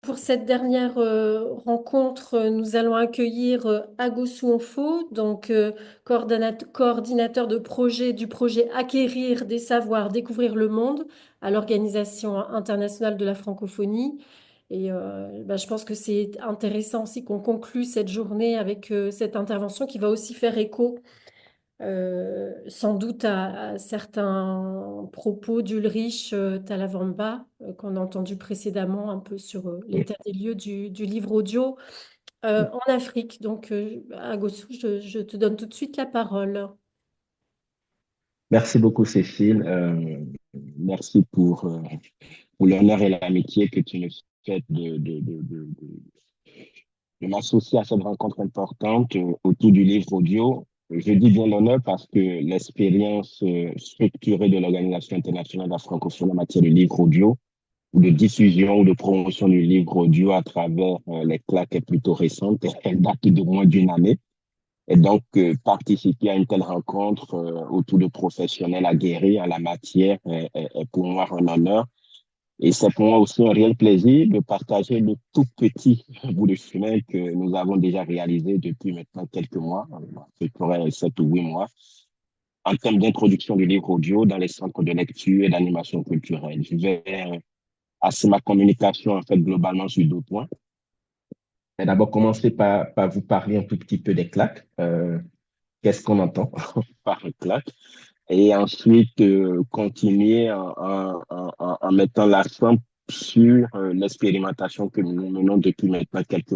Pour cette dernière rencontre, nous allons accueillir Agosou Onfo, donc coordinateur de projet du projet Acquérir des savoirs, découvrir le monde à l'Organisation internationale de la francophonie. Et je pense que c'est intéressant aussi qu'on conclue cette journée avec cette intervention qui va aussi faire écho sans doute à certains propos d'Ulrich Talavamba qu'on a entendu précédemment un peu sur l'état des lieux du livre audio en Afrique. Donc, Agossou, je te donne tout de suite la parole. Merci beaucoup, Cécile. Merci pour l'honneur et l'amitié que tu nous fais de m'associer à cette rencontre importante autour du livre audio. Je dis bien l'honneur parce que l'expérience structurée de l'Organisation internationale de la francophonie en matière de livre audio ou de diffusion ou de promotion du livre audio à travers les claques est plutôt récente. Elle date de moins d'une année. Et donc, participer à une telle rencontre autour de professionnels aguerris à la matière est pour moi un honneur. Et c'est pour moi aussi un réel plaisir de partager le tout petit bout de chemin que nous avons déjà réalisé depuis maintenant quelques mois, ce pourrait 7 ou 8 mois, en termes d'introduction du livre audio dans les centres de lecture et d'animation culturelle. Je vais axer ma communication en fait globalement sur 2 points. Et d'abord commencer par vous parler un tout petit peu des claques. Qu'est-ce qu'on entend par claque? Et ensuite, continuer en mettant l'accent sur l'expérimentation que nous menons depuis maintenant quelques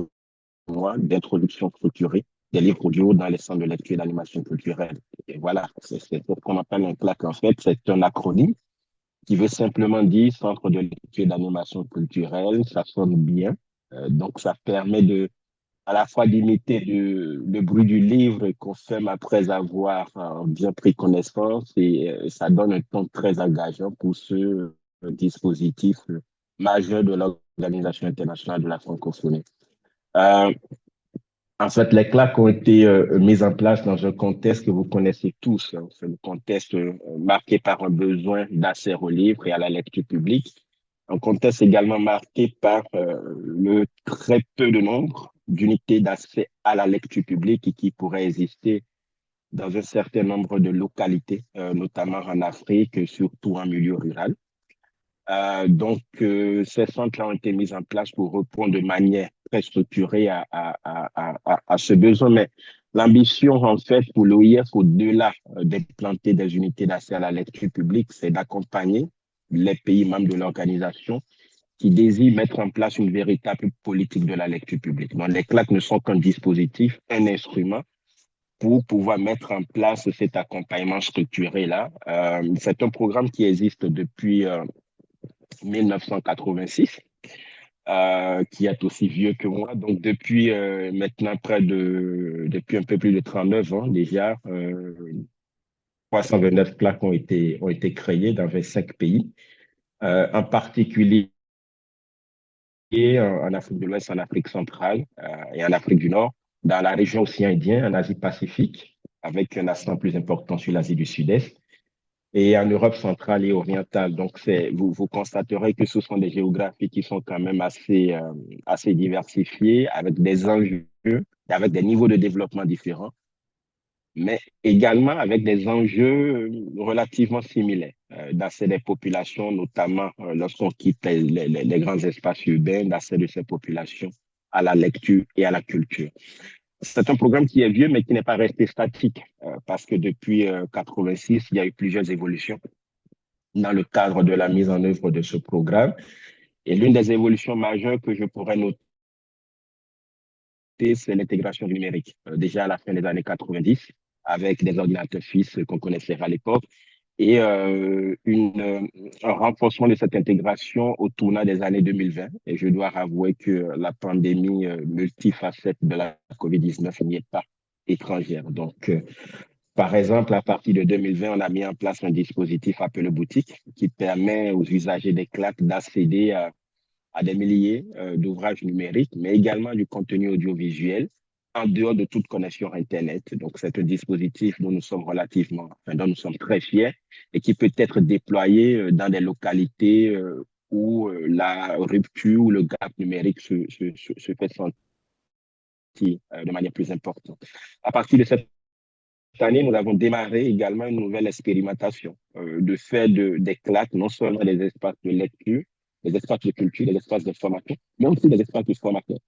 mois d'introduction structurée des livres audio dans les centres de lecture et d'animation culturelle. Et voilà, c'est ce qu'on appelle un claque. En fait, c'est un acronyme qui veut simplement dire Centre de lecture et d'animation culturelle. Ça sonne bien. Donc, ça permet de à la fois d'imiter le bruit du livre qu'on fait après avoir bien pris connaissance et ça donne un ton très engageant pour ce dispositif majeur de l'Organisation internationale de la francophonie. Euh, En fait, les claques ont été mises en place dans un contexte que vous connaissez tous, hein. C'est le contexte marqué par un besoin d'accès aux livres et à la lecture publique. Un contexte également marqué par le très peu de nombre d'unités d'accès à la lecture publique qui pourraient exister dans un certain nombre de localités, notamment en Afrique, surtout en milieu rural. Ces centres ont été mis en place pour répondre de manière très structurée à ce besoin. Mais l'ambition, en fait, pour l'OIF, au-delà d'implanter des unités d'accès à la lecture publique, c'est d'accompagner les pays membres de l'organisation qui désirent mettre en place une véritable politique de la lecture publique. Donc, les CLAC ne sont qu'un dispositif, un instrument pour pouvoir mettre en place cet accompagnement structuré-là. C'est un programme qui existe depuis 1986, qui est aussi vieux que moi. Donc, depuis maintenant depuis un peu plus de 39 ans déjà, 329 plaques ont été créées dans 25 pays, en particulier en Afrique de l'Ouest, en Afrique centrale et en Afrique du Nord, dans la région aussi indienne, en Asie-Pacifique, avec un accent plus important sur l'Asie du Sud-Est et en Europe centrale et orientale. Donc, vous constaterez que ce sont des géographies qui sont quand même assez diversifiées, avec des enjeux, et avec des niveaux de développement différents, mais également avec des enjeux relativement similaires d'accès des populations, notamment lorsqu'on quitte les grands espaces urbains, d'accès de ces populations à la lecture et à la culture. C'est un programme qui est vieux, mais qui n'est pas resté statique, parce que depuis 86, il y a eu plusieurs évolutions dans le cadre de la mise en œuvre de ce programme. Et l'une des évolutions majeures que je pourrais noter, c'est l'intégration du numérique. Déjà à la fin des années 90, avec des ordinateurs fixes qu'on connaissait à l'époque, et un renforcement de cette intégration au tournant des années 2020. Et je dois avouer que la pandémie multifacette de la COVID-19 n'y est pas étrangère. Donc, par exemple, à partir de 2020, on a mis en place un dispositif appelé Boutique qui permet aux usagers des claques d'accéder à des milliers d'ouvrages numériques, mais également du contenu audiovisuel en dehors de toute connexion Internet. Donc, c'est un dispositif dont nous sommes très fiers et qui peut être déployé dans des localités où la rupture ou le gap numérique se fait sentir de manière plus importante. À partir de cette année, nous avons démarré également une nouvelle expérimentation de fait des claques, non seulement des espaces de lecture, des espaces de culture, des espaces de formation, mais aussi des espaces de formation.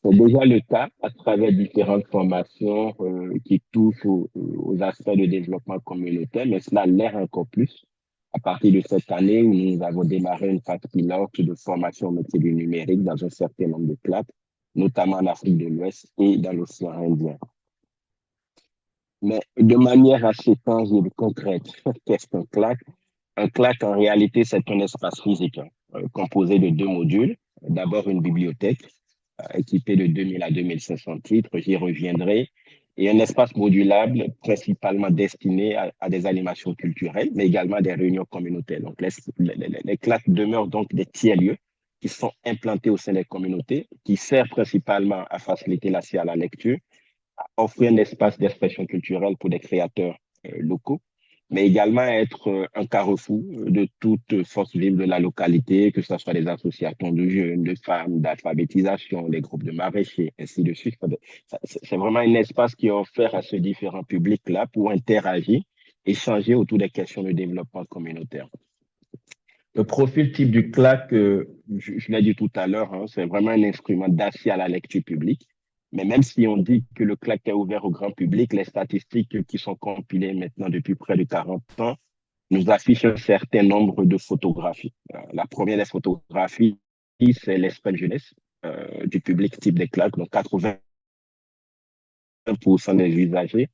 C'est déjà le cas à travers différentes formations qui touchent aux aspects de développement communautaire, mais cela l'est encore plus à partir de cette année où nous avons démarré une phase pilote de formation au métier du numérique dans un certain nombre de clubs, notamment en Afrique de l'Ouest et dans l'océan Indien. Mais de manière assez tangible et concrète, qu'est-ce qu'un CLAC? Un CLAC, en réalité, c'est un espace physique composé de deux modules. D'abord, une bibliothèque équipée de 2000 à 2500 titres, j'y reviendrai, et un espace modulable principalement destiné à des animations culturelles, mais également à des réunions communautaires. Donc, les CLAC demeurent donc des tiers-lieux qui sont implantés au sein des communautés, qui servent principalement à faciliter l'accès à la lecture, offrir un espace d'expression culturelle pour des créateurs locaux, mais également être un carrefour de toute force vive de la localité, que ce soit des associations de jeunes, de femmes, d'alphabétisation, des groupes de maraîchers, ainsi de suite. C'est vraiment un espace qui est offert à ces différents publics-là pour interagir, échanger autour des questions de développement communautaire. Le profil type du CLAC, je l'ai dit tout à l'heure, hein, c'est vraiment un instrument d'accès à la lecture publique. Mais même si on dit que le CLAC est ouvert au grand public, les statistiques qui sont compilées maintenant depuis près de 40 ans nous affichent un certain nombre de photographies. La première des photographies, c'est l'espace jeunesse du public type des CLAC, donc 80% des usagers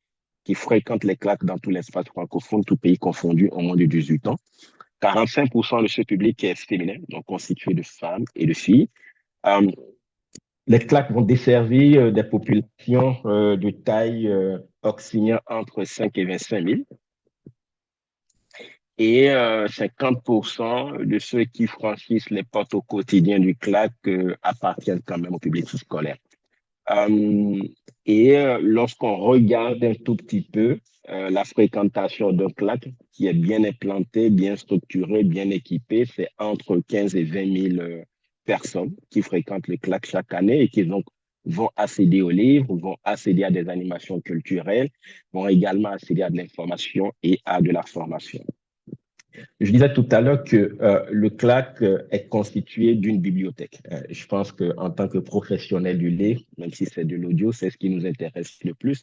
qui fréquentent les CLAC dans tout l'espace francophone, tout pays confondu, au moins de 18 ans. 45% de ce public est féminin, donc constitué de femmes et de filles. Euh, les CLAC vont desservir des populations de taille oscillant entre 5 et 25 000. Et 50% de ceux qui franchissent les portes au quotidien du CLAC appartiennent quand même au public scolaire. Euh, Lorsqu'on regarde un tout petit peu la fréquentation d'un CLAC qui est bien implanté, bien structuré, bien équipé, c'est entre 15 et 20 000 personnes qui fréquentent le CLAC chaque année et qui donc vont accéder aux livres, vont accéder à des animations culturelles, vont également accéder à de l'information et à de la formation. Je disais tout à l'heure que le CLAC est constitué d'une bibliothèque. Je pense qu'en tant que professionnel du livre, même si c'est de l'audio, c'est ce qui nous intéresse le plus.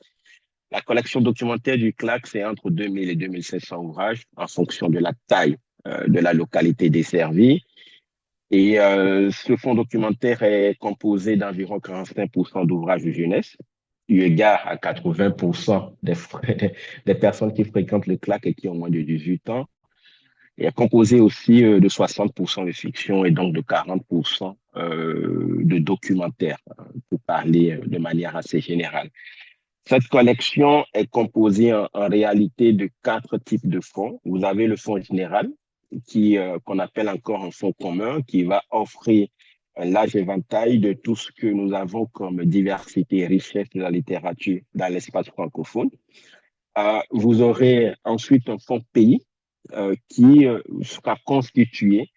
La collection documentaire du CLAC, c'est entre 2000 et 2500 ouvrages en fonction de la taille de la localité desservie. Et ce fonds documentaire est composé d'environ 45% d'ouvrages de jeunesse, eu égard à 80% des personnes qui fréquentent le CLAC et qui ont moins de 18 ans. Il est composé aussi de 60% de fiction et donc de 40% de documentaire, pour parler de manière assez générale. Cette collection est composée en réalité de quatre types de fonds. Vous avez le fonds général, qu'on appelle encore un fonds commun, qui va offrir un large éventail de tout ce que nous avons comme diversité et richesse de la littérature dans l'espace francophone. Vous aurez ensuite un fonds pays qui sera constitué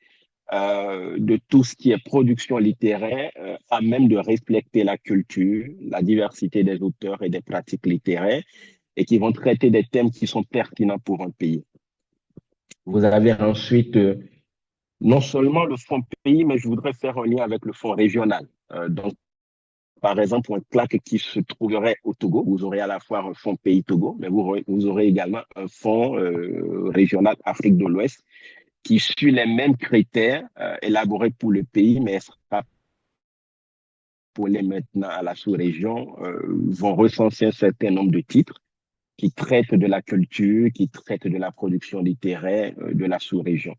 de tout ce qui est production littéraire à même de refléter la culture, la diversité des auteurs et des pratiques littéraires et qui vont traiter des thèmes qui sont pertinents pour un pays. Vous avez ensuite non seulement le fonds pays, mais je voudrais faire un lien avec le fonds régional. Donc, par exemple, pour un CLAC qui se trouverait au Togo, vous aurez à la fois un fonds pays Togo, mais vous aurez également un fonds régional Afrique de l'Ouest qui suit les mêmes critères élaborés pour le pays, mais sera pour les maintenant à la sous-région, vont recenser un certain nombre de titres qui traitent de la culture, qui traitent de la production littéraire de la sous-région.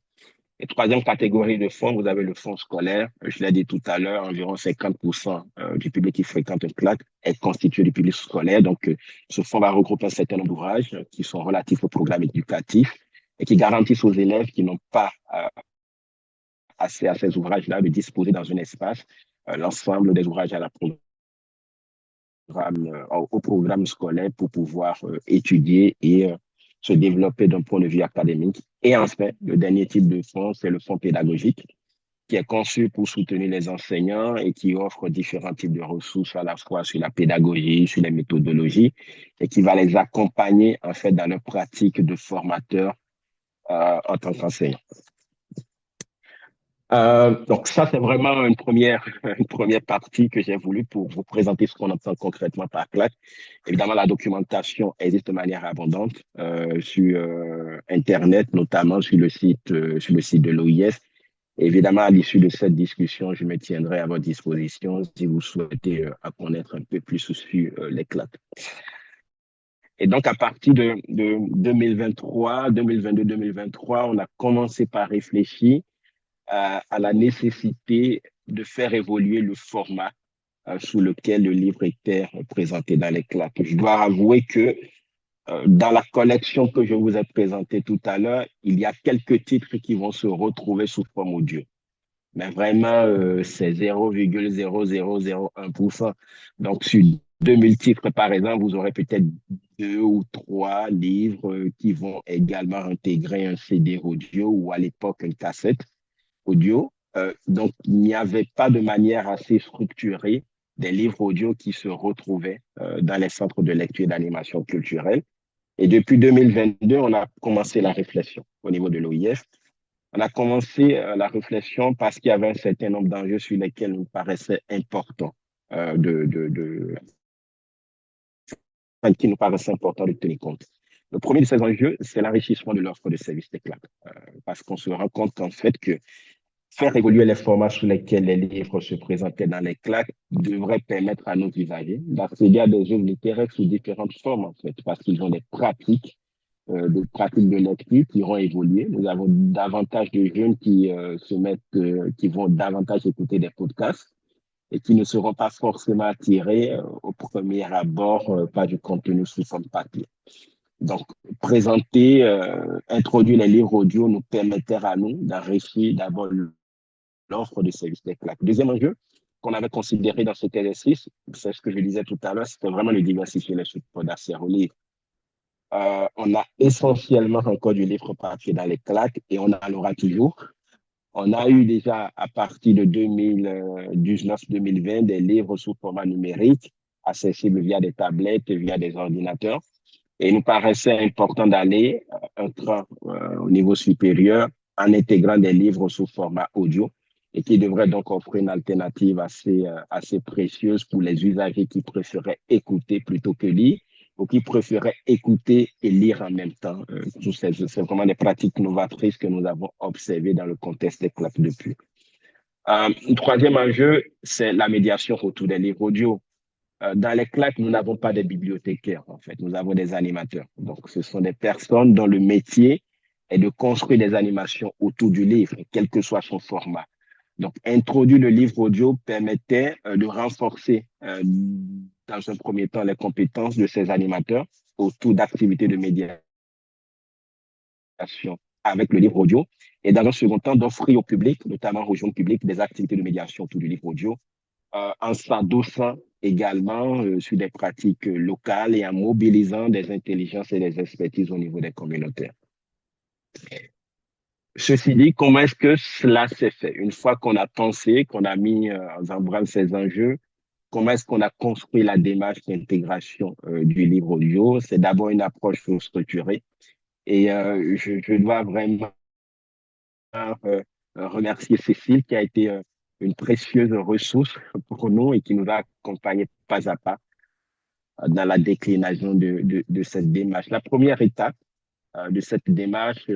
Et troisième catégorie de fonds, vous avez le fonds scolaire. Je l'ai dit tout à l'heure, environ 50% du public qui fréquente un CLAC est constitué du public scolaire. Donc, ce fonds va regrouper un certain nombre d'ouvrages qui sont relatifs au programme éducatif et qui garantissent aux élèves qui n'ont pas accès à ces ouvrages-là de disposer dans un espace l'ensemble des ouvrages à la au programme scolaire pour pouvoir étudier et se développer d'un point de vue académique. Et enfin, le dernier type de fonds, c'est le fonds pédagogique, qui est conçu pour soutenir les enseignants et qui offre différents types de ressources à la fois sur la pédagogie, sur les méthodologies et qui va les accompagner en fait dans leur pratique de formateur en tant qu'enseignant. Donc ça, c'est vraiment une première partie que j'ai voulu pour vous présenter ce qu'on entend concrètement par CLAC. Évidemment, la documentation existe de manière abondante sur Internet, notamment sur le site de l'OIS. Évidemment, à l'issue de cette discussion, je me tiendrai à votre disposition si vous souhaitez connaître un peu plus sur les CLAC. Et donc, à partir de 2023, 2022, 2023, on a commencé par réfléchir à la nécessité de faire évoluer le format sous lequel le livre était présenté dans les CLAC. Je dois avouer que dans la collection que je vous ai présentée tout à l'heure, il y a quelques titres qui vont se retrouver sous forme audio. Mais vraiment, c'est 0,0001%. Donc, sur 2000 titres, par exemple, vous aurez peut-être 2 ou 3 livres qui vont également intégrer un CD audio ou à l'époque une cassette audio. Donc, il n'y avait pas de manière assez structurée des livres audio qui se retrouvaient dans les centres de lecture et d'animation culturelle. Et depuis 2022, on a commencé la réflexion au niveau de l'OIF. On a commencé la réflexion parce qu'il y avait un certain nombre d'enjeux sur lesquels il nous paraissait important qui nous paraissait important de tenir compte. Le premier de ces enjeux, c'est l'enrichissement de l'offre de services des CLAC, parce qu'on se rend compte qu'en fait que faire évoluer les formats sur lesquels les livres se présentaient dans les CLAC devrait permettre à nos usagers d'accéder à des œuvres littéraires sous différentes formes, en fait, parce qu'ils ont des pratiques de lecture qui vont évoluer. Nous avons davantage de jeunes qui qui vont davantage écouter des podcasts et qui ne seront pas forcément attirés au premier abord par du contenu sous forme papier. Donc, introduire les livres audio nous permettait à nous d'enrichir d'abord l'offre de services des CLAC. Deuxième enjeu qu'on avait considéré dans cet exercice, c'est ce que je disais tout à l'heure, c'était vraiment le diversifier les supports d'accès aux livres. On a essentiellement encore du livre papier dans les CLAC et on en aura toujours. On a eu déjà à partir de 2019-2020 des livres sous format numérique accessibles via des tablettes, via des ordinateurs. Et il nous paraissait important d'aller un cran au niveau supérieur en intégrant des livres sous format audio et qui devrait donc offrir une alternative assez précieuse pour les usagers qui préféraient écouter plutôt que lire ou qui préféraient écouter et lire en même temps. C'est vraiment des pratiques novatrices que nous avons observées dans le contexte des CLAC depuis. Un troisième enjeu, c'est la médiation autour des livres audio. Dans les CLAC, nous n'avons pas de bibliothécaires, en fait. Nous avons des animateurs. Donc, ce sont des personnes dont le métier est de construire des animations autour du livre, quel que soit son format. Donc, introduire le livre audio permettait de renforcer, dans un premier temps, les compétences de ces animateurs autour d'activités de médiation avec le livre audio. Et dans un second temps, d'offrir au public, notamment aux jeunes publics, des activités de médiation autour du livre audio, en s'adossant également sur des pratiques locales et en mobilisant des intelligences et des expertises au niveau des communautaires. Ceci dit, comment est-ce que cela s'est fait? Une fois qu'on a pensé, qu'on a mis en branle ces enjeux, comment est-ce qu'on a construit la démarche d'intégration du livre audio? C'est d'abord une approche structurée. Et je dois vraiment remercier Cécile qui a été une précieuse ressource pour nous et qui nous a accompagnés pas à pas dans la déclinaison de cette démarche. La première étape de cette démarche,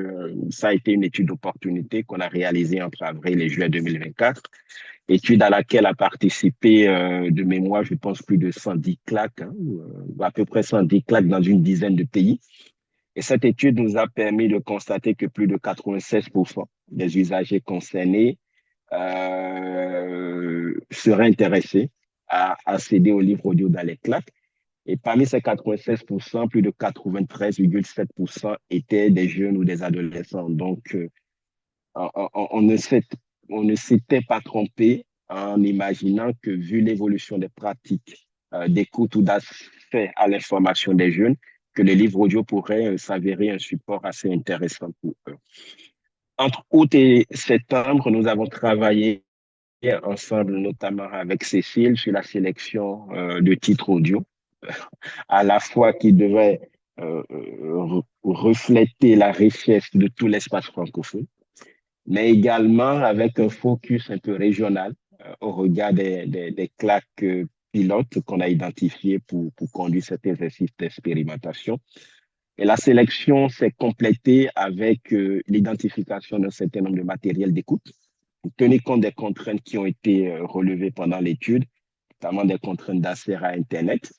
ça a été une étude d'opportunité qu'on a réalisée entre avril et juillet 2024, étude à laquelle a participé de mémoire, je pense, plus de 110 CLAC, à peu près 110 CLAC dans une dizaine de pays. Et cette étude nous a permis de constater que plus de 96% des usagers concernés seraient intéressés à accéder aux livres audio dans les CLAC. Et parmi ces 96%, plus de 93,7% étaient des jeunes ou des adolescents. Donc, on ne s'était pas trompé en imaginant que, vu l'évolution des pratiques d'écoute ou d'accès à l'information des jeunes, que les livres audio pourraient s'avérer un support assez intéressant pour eux. Entre août et septembre, nous avons travaillé ensemble, notamment avec Cécile, sur la sélection de titres audio, à la fois qui devaient refléter la richesse de tout l'espace francophone, mais également avec un focus un peu régional au regard des claques pilotes qu'on a identifiées pour conduire cet exercice d'expérimentation. Et la sélection s'est complétée avec l'identification d'un certain nombre de matériels d'écoute pour tenir compte des contraintes qui ont été relevées pendant l'étude, notamment des contraintes d'accès à Internet,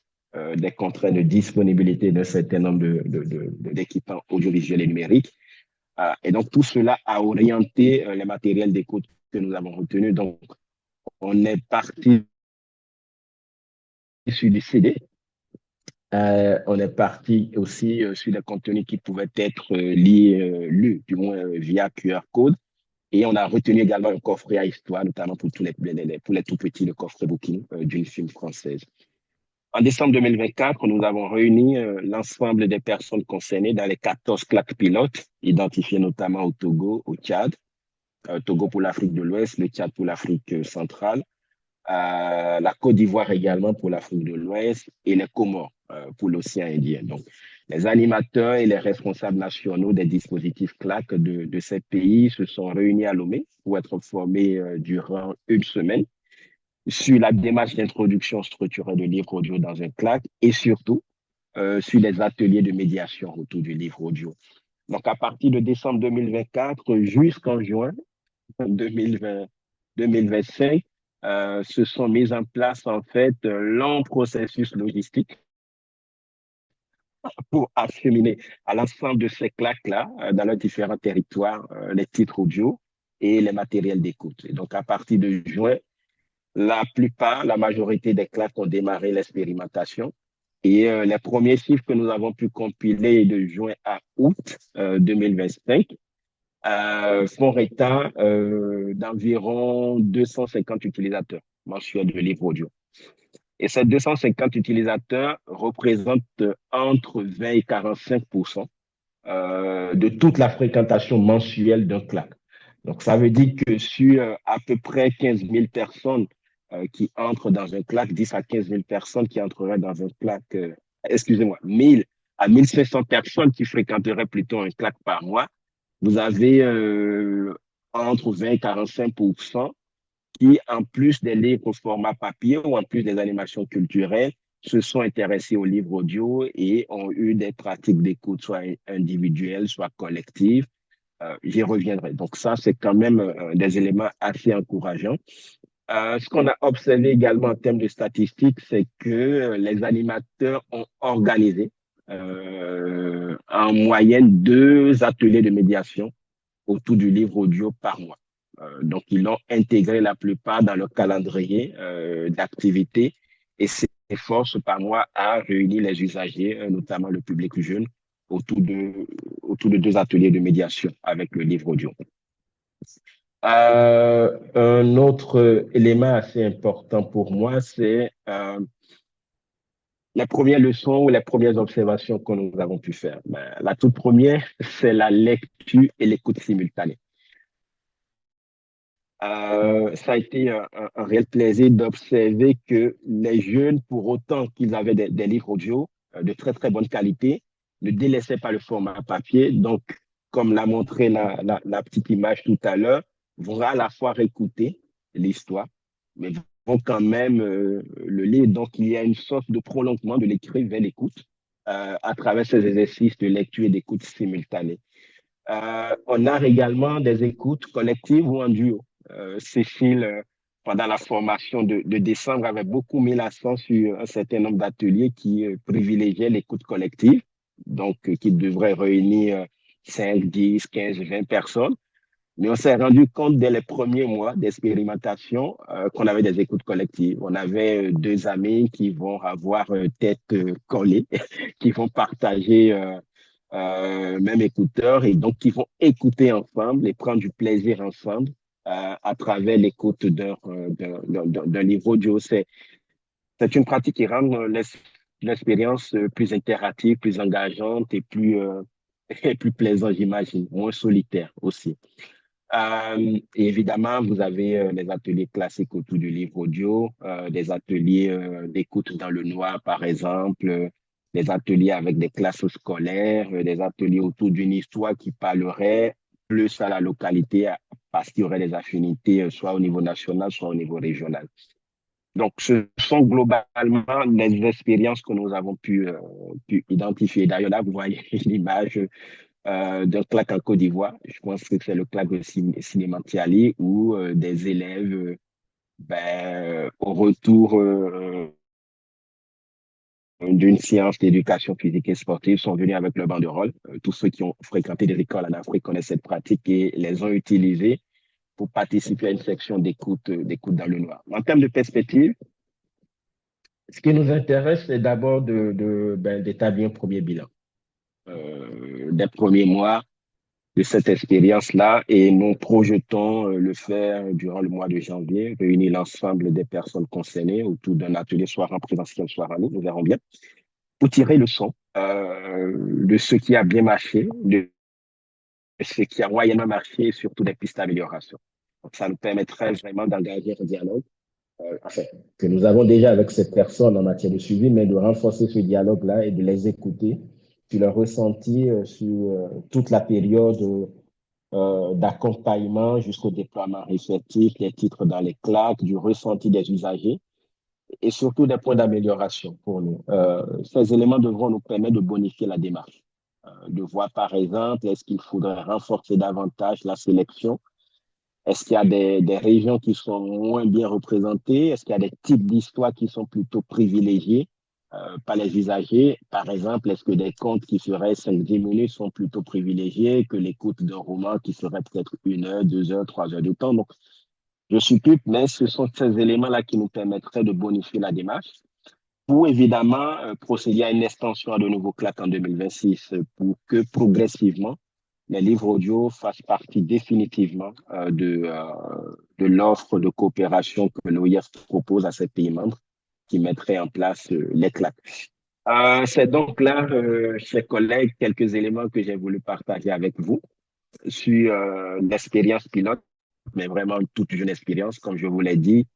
des contraintes de disponibilité d'un certain nombre d'équipements audiovisuels et numériques. Et donc, tout cela a orienté les matériels d'écoute que nous avons retenus. Donc, on est parti sur du CD. On est parti aussi sur des contenus qui pouvaient être lus, du moins via QR code. Et on a retenu également un coffret à histoire, notamment pour pour les tout petits, le coffret booking d'une film française. En décembre 2024, nous avons réuni l'ensemble des personnes concernées dans les 14 claques pilotes, identifiées notamment au Togo, au Tchad, Togo pour l'Afrique de l'Ouest, le Tchad pour l'Afrique centrale, la Côte d'Ivoire également pour l'Afrique de l'Ouest et les Comores pour l'océan Indien. Donc, les animateurs et les responsables nationaux des dispositifs CLAC de ces pays se sont réunis à Lomé pour être formés durant une semaine sur la démarche d'introduction structurée de livres audio dans un CLAC et surtout sur les ateliers de médiation autour du livre audio. Donc, à partir de décembre 2024 jusqu'en juin 2020, 2025, se sont mis en place en fait longs processus logistiques pour acheminer à l'ensemble de ces claques-là, dans leurs différents territoires, les titres audio et les matériels d'écoute. Et donc, à partir de juin, la majorité des claques ont démarré l'expérimentation. Et les premiers chiffres que nous avons pu compiler de juin à août 2025 font état d'environ 250 utilisateurs mensuels de livres audio. Et ces 250 utilisateurs représentent entre 20 et 45 de toute la fréquentation mensuelle d'un CLAC. Donc, ça veut dire que sur à peu près 15 000 personnes qui entrent dans un CLAC, 10 à 15 000 personnes qui entreraient dans un CLAC, excusez-moi, 1000 à 1500 personnes qui fréquenteraient plutôt un CLAC par mois, vous avez entre 20 et 45 qui, en plus des livres au format papier ou en plus des animations culturelles, se sont intéressés aux livres audio et ont eu des pratiques d'écoute, soit individuelles, soit collectives. J'y reviendrai. Donc ça, c'est quand même des éléments assez encourageants. Ce qu'on a observé également en termes de statistiques, c'est que les animateurs ont organisé en moyenne 2 ateliers de médiation autour du livre audio par mois. Donc, ils l'ont intégré la plupart dans le calendrier d'activités et s'efforcent par mois à réunir les usagers, notamment le public jeune, autour de 2 ateliers de médiation avec le livre audio. Un autre élément assez important pour moi, c'est les premières leçons ou les premières observations que nous avons pu faire. Ben, la toute première, c'est la lecture et l'écoute simultanée. Ça a été un réel plaisir d'observer que les jeunes, pour autant qu'ils avaient des livres audio de très, très bonne qualité, ne délaissaient pas le format papier. Donc, comme l'a montré la petite image tout à l'heure, vont à la fois écouter l'histoire, mais vont quand même le lire. Donc, il y a une sorte de prolongement de l'écrit vers l'écoute à travers ces exercices de lecture et d'écoute simultanée. On a également des écoutes collectives ou en duo. Cécile, pendant la formation de décembre, avait beaucoup mis l'accent sur un certain nombre d'ateliers qui privilégiaient l'écoute collective, donc qui devraient réunir 5, 10, 15, 20 personnes. Mais on s'est rendu compte dès les premiers mois d'expérimentation qu'on avait des écoutes collectives. On avait 2 amis qui vont avoir tête collée, qui vont partager même écouteur et donc qui vont écouter ensemble et prendre du plaisir ensemble à travers l'écoute d'un livre audio. C'est une pratique qui rend l'expérience plus interactive, plus engageante et et plus plaisant, j'imagine, moins solitaire aussi. Et évidemment, vous avez les ateliers classiques autour du livre audio, des ateliers d'écoute dans le noir, par exemple, des ateliers avec des classes scolaires, des ateliers autour d'une histoire qui parlerait plus à la localité parce qu'il y aurait des affinités soit au niveau national, soit au niveau régional. Donc, ce sont globalement les expériences que nous avons pu identifier. D'ailleurs, là, vous voyez l'image d'un claque en Côte d'Ivoire. Je pense que c'est le claque de Cinématiali où des élèves, au retour d'une séance d'éducation physique et sportive, sont venus avec leur banderole. Tous ceux qui ont fréquenté des écoles en Afrique connaissent cette pratique et les ont utilisées pour participer à une section d'écoute dans le noir. En termes de perspective, ce qui nous intéresse, c'est d'abord d'établir un premier bilan des premiers mois de cette expérience-là et nous projetons le faire durant le mois de janvier, réunir l'ensemble des personnes concernées autour d'un atelier, soit en présentiel, soit en ligne, nous verrons bien, pour tirer le son de ce qui a bien marché, de ce qui a moyennement marché et surtout des pistes d'amélioration. Donc, ça nous permettrait vraiment d'engager un dialogue enfin, que nous avons déjà avec ces personnes en matière de suivi, mais de renforcer ce dialogue-là et de les écouter sur leur ressenti sur toute la période d'accompagnement jusqu'au déploiement réceptif, les titres dans les claques, du ressenti des usagers et surtout des points d'amélioration pour nous. Ces éléments devront nous permettre de bonifier la démarche, de voir par exemple, est-ce qu'il faudrait renforcer davantage la sélection? Est-ce qu'il y a des régions qui sont moins bien représentées? Est-ce qu'il y a des types d'histoires qui sont plutôt privilégiés par les usagers? Par exemple, est-ce que des contes qui seraient 5-10 minutes sont plutôt privilégiés que l'écoute d'un roman qui serait peut-être 1 heure, 2 heures, 3 heures de temps? Donc, je suppute, mais ce sont ces éléments-là qui nous permettraient de bonifier la démarche pour évidemment procéder à une extension à de nouveaux claques en 2026 pour que progressivement les livres audio fassent partie définitivement de l'offre de coopération que l'OIF propose à ses pays membres qui mettraient en place les claques. C'est donc là, chers collègues, quelques éléments que j'ai voulu partager avec vous sur l'expérience pilote, mais vraiment une toute jeune expérience, comme je vous l'ai dit.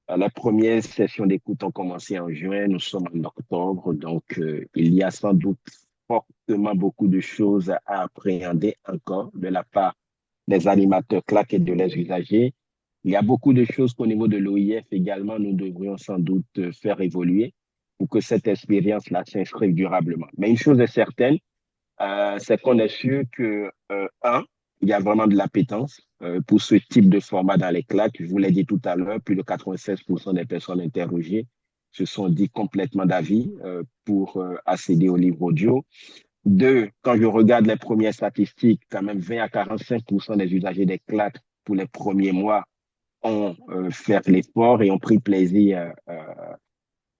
La première session d'écoute a commencé en juin, nous sommes en octobre, donc il y a sans doute fortement beaucoup de choses à appréhender encore de la part des animateurs claques et de les usagers. Il y a beaucoup de choses qu'au niveau de l'OIF également, nous devrions sans doute faire évoluer pour que cette expérience-là s'inscrive durablement. Mais une chose est certaine, c'est qu'on est sûr que, il y a vraiment de l'appétence pour ce type de format dans les claques. Je vous l'ai dit tout à l'heure, plus de 96% des personnes interrogées se sont dit complètement d'avis pour accéder au livre audio. Deux, quand je regarde les premières statistiques, quand même 20 à 45% des usagers des claques pour les premiers mois ont fait l'effort et ont pris plaisir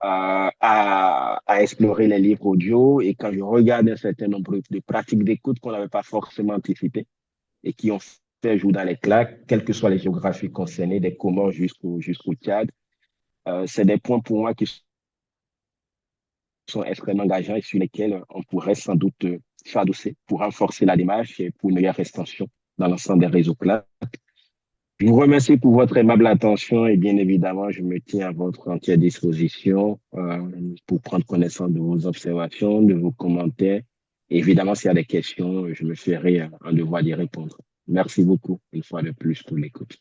à explorer les livres audio. Et quand je regarde un certain nombre de pratiques d'écoute qu'on n'avait pas forcément anticipées et qui ont fait jour dans les claques, quelles que soient les géographies concernées, des Comores jusqu'au Tchad, c'est des points pour moi qui sont extrêmement engageants et sur lesquels on pourrait sans doute s'adosser pour renforcer la démarche et pour une meilleure extension dans l'ensemble des réseaux claques. Je vous remercie pour votre aimable attention et bien évidemment, je me tiens à votre entière disposition pour prendre connaissance de vos observations, de vos commentaires. Et évidemment, s'il y a des questions, je me ferai un devoir d'y répondre. Merci beaucoup, une fois de plus, pour l'écoute.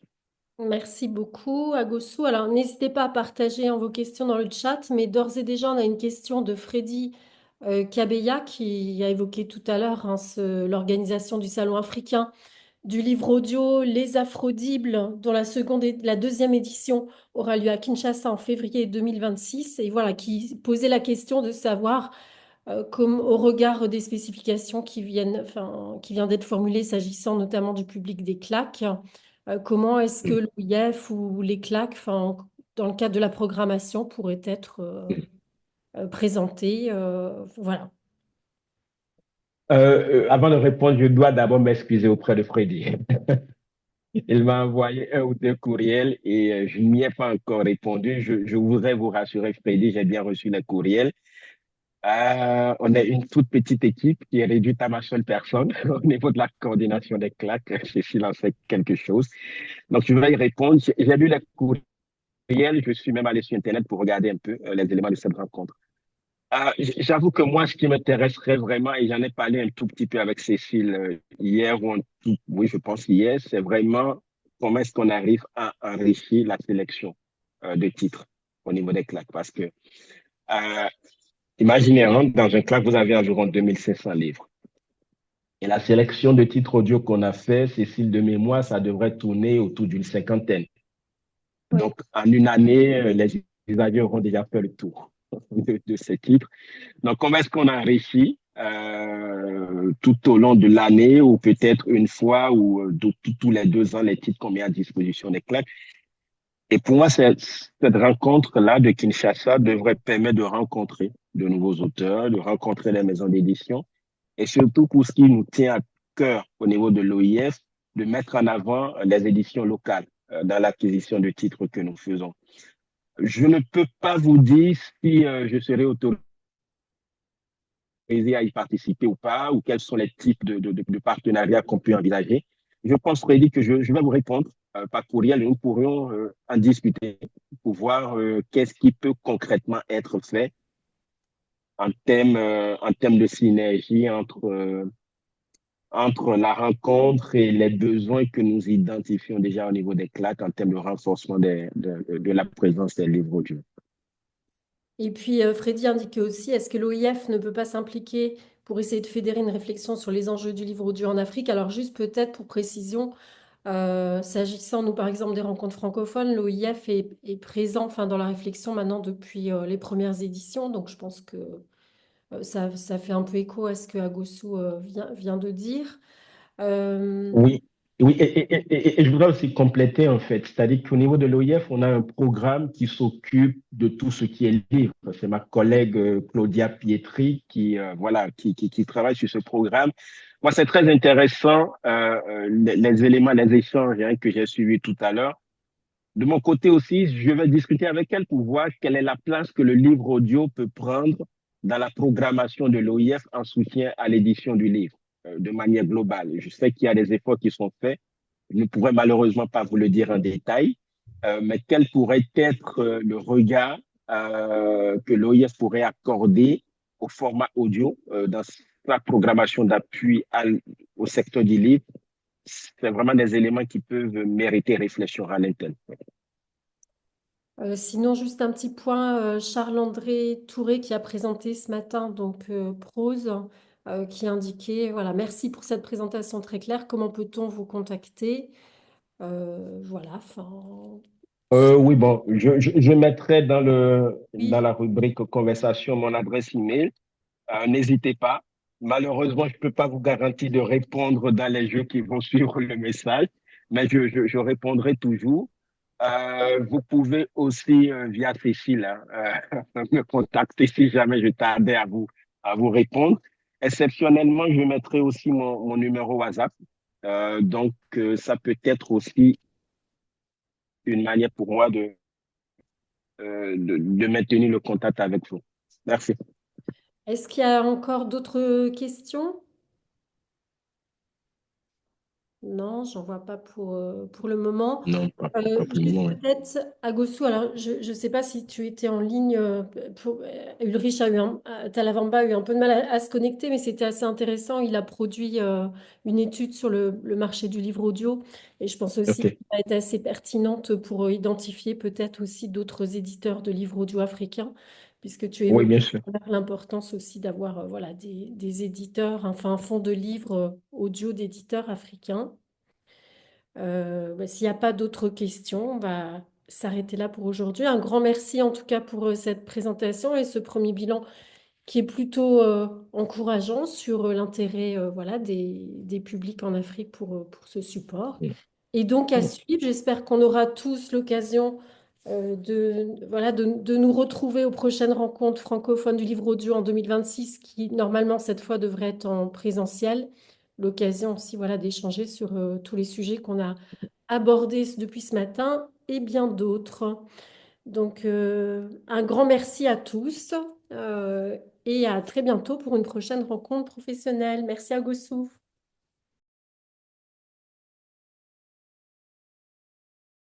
Merci beaucoup, Agossou. Alors, n'hésitez pas à partager vos questions dans le chat, mais d'ores et déjà, on a une question de Freddy Kabeya qui a évoqué tout à l'heure l'organisation du Salon africain du livre audio Les Afrodibles, dont la deuxième édition aura lieu à Kinshasa en février 2026. Et voilà, qui posait la question de savoir, comme au regard des spécifications qui viennent d'être formulées s'agissant notamment du public des claques, comment est-ce que l'OIF ou les claques, dans le cadre de la programmation, pourraient être présentés. Voilà. Avant de répondre, je dois d'abord m'excuser auprès de Freddy. Il m'a envoyé un ou deux courriels et je n'y ai pas encore répondu. Je voudrais vous rassurer, Freddy, j'ai bien reçu les courriels. On est une toute petite équipe qui est réduite à ma seule personne au niveau de la coordination des claques. Cécile en sait quelque chose. Donc, je vais y répondre. J'ai lu les courriels. Je suis même allé sur Internet pour regarder un peu les éléments de cette rencontre. J'avoue que moi, ce qui m'intéresserait vraiment, et j'en ai parlé un tout petit peu avec Cécile hier, oui, je pense hier, c'est vraiment comment est-ce qu'on arrive à enrichir la sélection de titres au niveau des claques. Parce que, euh, imaginez, hein, dans un claque, vous avez environ 2500 livres. Et la sélection de titres audio qu'on a fait, Cécile, de mémoire, ça devrait tourner autour d'une cinquantaine. Oui. Donc, en une année, les usagers auront déjà fait le tour de ces titres. Donc, comment est-ce qu'on enrichit tout au long de l'année ou peut-être une fois ou tous les 2 ans les titres qu'on met à disposition des clubs? Et pour moi, cette rencontre-là de Kinshasa devrait permettre de rencontrer de nouveaux auteurs, de rencontrer les maisons d'édition et surtout pour ce qui nous tient à cœur au niveau de l'OIF, de mettre en avant les éditions locales dans l'acquisition de titres que nous faisons. Je ne peux pas vous dire si je serai autorisé à y participer ou pas, ou quels sont les types de partenariats qu'on peut envisager. Je pense, Freddy, que je vais vous répondre par courriel et nous pourrions en discuter pour voir qu'est-ce qui peut concrètement être fait en termes de synergie entre la rencontre et les besoins que nous identifions déjà au niveau des claques en termes de renforcement de la présence des livres audio. Et puis, Freddy indiquait aussi, est-ce que l'OIF ne peut pas s'impliquer pour essayer de fédérer une réflexion sur les enjeux du livre audio en Afrique? Alors, juste peut-être pour précision, s'agissant, nous, par exemple, des rencontres francophones, l'OIF est présent enfin, dans la réflexion maintenant depuis les premières éditions. Donc, je pense que ça fait un peu écho à ce que Agossou vient de dire. Euh, Oui, oui, et je voudrais aussi compléter en fait, c'est-à-dire qu'au niveau de l'OIF, on a un programme qui s'occupe de tout ce qui est livre. C'est ma collègue Claudia Pietri voilà, qui travaille sur ce programme. Moi, c'est très intéressant les éléments, les échanges hein, que j'ai suivis tout à l'heure. De mon côté aussi, je vais discuter avec elle pour voir quelle est la place que le livre audio peut prendre dans la programmation de l'OIF en soutien à l'édition du livre de manière globale. Je sais qu'il y a des efforts qui sont faits. Je ne pourrais malheureusement pas vous le dire en détail, mais quel pourrait être le regard que l'OIF pourrait accorder au format audio dans sa programmation d'appui au secteur du livre. C'est vraiment des éléments qui peuvent mériter réflexion à l'interne. Sinon, juste un petit point, Charles-André Touré qui a présenté ce matin, donc Prose, qui indiquait, voilà, merci pour cette présentation très claire. Comment peut-on vous contacter? Voilà, enfin, Oui, bon, je mettrai dans oui, la rubrique conversation mon adresse email. N'hésitez pas. Malheureusement, je ne peux pas vous garantir de répondre dans les jeux qui vont suivre le message, mais je répondrai toujours. Vous pouvez aussi, via Cécile, me contacter si jamais je tardais à vous répondre. Exceptionnellement, je mettrai aussi mon numéro WhatsApp. Ça peut être aussi une manière pour moi de maintenir le contact avec vous. Merci. est-ce qu'il y a encore d'autres questions? Non, j'en vois pas pour le moment. Non, pas pour le Juste moment, oui. peut-être, Agossou, alors je ne sais pas si tu étais en ligne, Ulrich a eu Talavamba a eu un peu de mal à se connecter, mais c'était assez intéressant. Il a produit une étude sur le marché du livre audio et je pense aussi OK. qu'elle va être assez pertinente pour identifier peut-être aussi d'autres éditeurs de livres audio africains, puisque tu Oui, évoques bien sûr. l'importance aussi d'avoir voilà, des éditeurs, enfin un fonds de livres audio d'éditeurs africains. S'il n'y a pas d'autres questions, on va s'arrêter là pour aujourd'hui. Un grand merci en tout cas pour cette présentation et ce premier bilan qui est plutôt encourageant sur l'intérêt voilà, des publics en Afrique pour ce support. Mm, Et donc à mm. suivre, j'espère qu'on aura tous l'occasion voilà, de nous retrouver aux prochaines rencontres francophones du livre audio en 2026, qui normalement cette fois devrait être en présentiel. L'occasion aussi voilà, d'échanger sur tous les sujets qu'on a abordés depuis ce matin et bien d'autres. Donc un grand merci à tous. et à très bientôt pour une prochaine rencontre professionnelle. Merci Agossou.